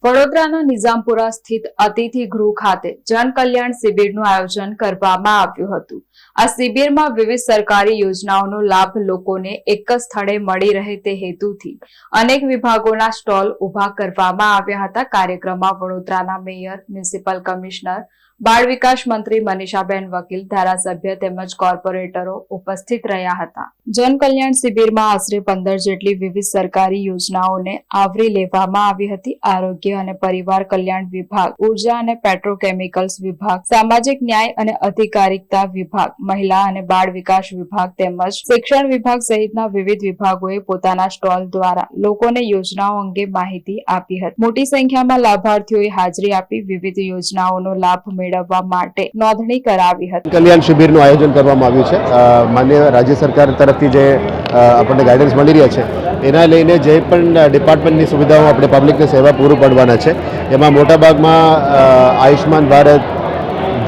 વડોદરાના નિઝામપુરા સ્થિત અતિથિ ગૃહ ખાતે જનકલ્યાણ શિબિરનું આયોજન કરવામાં આવ્યું હતું। આ શિબિરમાં વિવિધ સરકારી યોજનાઓનો લાભ લોકોને એક જ સ્થળે મળી રહે તે હેતુથી અનેક વિભાગોના સ્ટોલ ઊભા કરવામાં આવ્યા હતા। કાર્યક્રમમાં વડોદરાના મેયર, મ્યુનિસિપલ કમિશનર, બાળ વિકાસ મંત્રી મનીષાબેન વકીલ, ધારાસભ્ય તેમજ કોર્પોરેટરો ઉપસ્થિત રહ્યા હતા। જનકલ્યાણ શિબિરમાં આશરે 15 જેટલી વિવિધ સરકારી યોજનાઓને આવરી લેવામાં આવી હતી। આરોગ્ય અને પરિવાર કલ્યાણ વિભાગ, ઉર્જા અને પેટ્રોકેમિકલ્સ વિભાગ, સામાજિક ન્યાય અને અધિકારિતા વિભાગ, મહિલા અને બાળ વિકાસ વિભાગ તેમજ શિક્ષણ વિભાગ સહિતના વિવિધ વિભાગોએ પોતાના સ્ટોલ દ્વારા લોકોને યોજનાઓ અંગે માહિતી આપી હતી। મોટી સંખ્યામાં લાભાર્થીઓએ હાજરી આપી વિવિધ યોજનાઓનો લાભ મેળવવા માટે નોંધણી કરાવી હતી। કલ્યાણ શિબિરનું આયોજન કરવામાં આવ્યું છે। માન્ય રાજ્ય સરકાર તરફથી જે આપણને ગાઈડન્સ મળી રહ્યા છે એના લઈને જે પણ ડિપાર્ટમેન્ટની સુવિધાઓ આપણે પબ્લિકને સેવા પૂરું પાડવાના છે એમાં મોટાભાગમાં આયુષ્માન ભારત,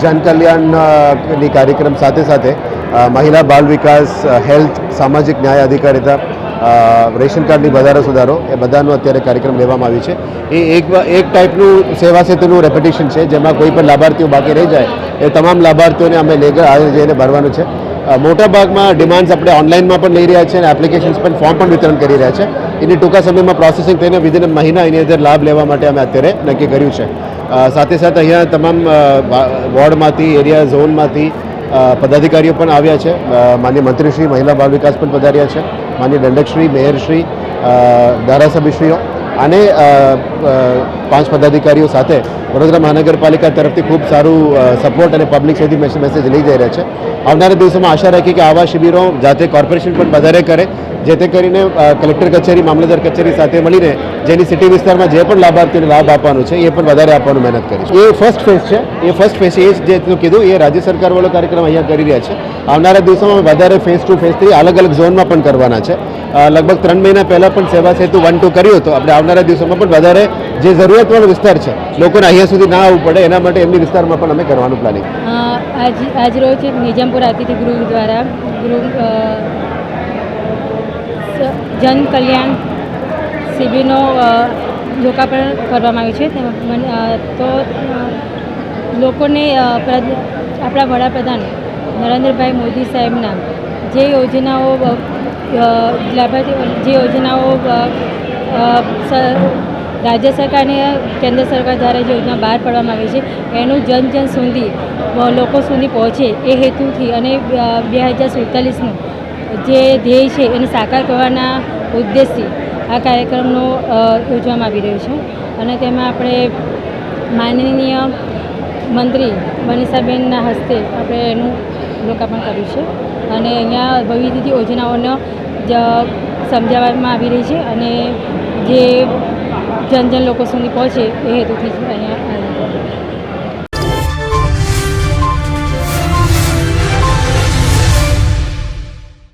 જનકલ્યાણની કાર્યક્રમ સાથે સાથે મહિલા બાળ વિકાસ, હેલ્થ, સામાજિક ન્યાય અધિકારિતા, રેશન કાર્ડની વધારો સુધારો એ બધાનો અત્યારે કાર્યક્રમ લેવામાં આવ્યો છે। એ એક ટાઈપનું સેવા સેતુનું રેપિટેશન છે જેમાં કોઈ પણ લાભાર્થીઓ બાકી રહી જાય એ તમામ લાભાર્થીઓને અમે આજે જઈને ભરવાનું છે। મોટાભાગમાં ડિમાન્ડ્સ આપણે ઓનલાઈનમાં પણ લઈ રહ્યા છે અને એપ્લિકેશન્સ પણ ફોર્મ પણ વિતરણ કરી રહ્યા છે। એની ટૂંકા સમયમાં પ્રોસેસિંગ થઈને વિધિન મહિના એની અંદર લાભ લેવા માટે અમે અત્યારે નક્કી કર્યું છે। સાથે સાથે અહીંયા તમામ વોર્ડમાંથી, એરિયા ઝોનમાંથી પદાધિકારીઓ પણ આવ્યા છે। માન્ય મંત્રીશ્રી, મહિલા બાળ વિકાસ પણ પધાર્યા છે, માન્ય દંડકશ્રી, મેયરશ્રી, ધારાસભ્યશ્રીઓ અને 5 પદાધિકારીઓ સાથે વડોદરા મહાનગરપાલિકા તરફથી ખૂબ સારું સપોર્ટ અને પબ્લિક સુધી મેસેજ લઈ જઈ રહ્યા છે। આવનારા દિવસોમાં આશા રાખી કે આવા શિબિરો જાતે કોર્પોરેશન પણ વધારે કરે, જેથી કરીને કલેક્ટર કચેરી, મામલતદાર કચેરી સાથે મળીને જેની સિટી વિસ્તારમાં જે પણ લાભાર્થીઓને લાભ આપવાનો છે એ પણ વધારે આપવાનું મહેનત કરીશું। એ ફર્સ્ટ ફેઝ છે। એ ફર્સ્ટ ફેઝ એ જેટલું કીધું એ રાજ્ય સરકારવાળો કાર્યક્રમ અહીંયા કરી રહ્યા છે। આવનારા દિવસોમાં વધારે ફેઝ 2, ફેઝ 3 અલગ અલગ ઝોનમાં પણ કરવાના છે। લગભગ 3 મહિના પહેલાં પણ સેવા સેતુ 1, 2 કર્યું હતું। આપણે આવનારા દિવસોમાં પણ વધારે જે જરૂરિયાતવાળો વિસ્તાર છે, લોકોને અહીંયા સુધી ના આવવું પડે એના માટે એમની વિસ્તારમાં પણ અમે કરવાનું પ્લાનિંગ। આજ રોજ નિઝામપુરા અતિથિ ગૃહ દ્વારા જન કલ્યાણ શિબિરનો લોકાર્પણ કરવામાં આવ્યું છે। તો લોકોને આપણા વડાપ્રધાન નરેન્દ્રભાઈ મોદી સાહેબના જે યોજનાઓ રાજ્ય સરકાર અને કેન્દ્ર સરકાર દ્વારા જે યોજના બહાર પાડવામાં આવી છે એનું જન સુધી લોકો સુધી પહોંચે એ હેતુથી અને 2047નું જે ધ્યેય છે એને સાકાર કરવાના ઉદ્દેશથી આ કાર્યક્રમનો યોજવામાં આવી રહ્યો છે। અને તેમાં આપણે માનનીય મંત્રી મનીષાબેનના હસ્તે આપણે એનું લોકાર્પણ કર્યું છે અને અહીંયા વિવિધ યોજનાઓનો સમજાવવામાં આવી રહી છે અને જે જન લોકો સુધી પહોંચે એ હેતુથી અહીંયા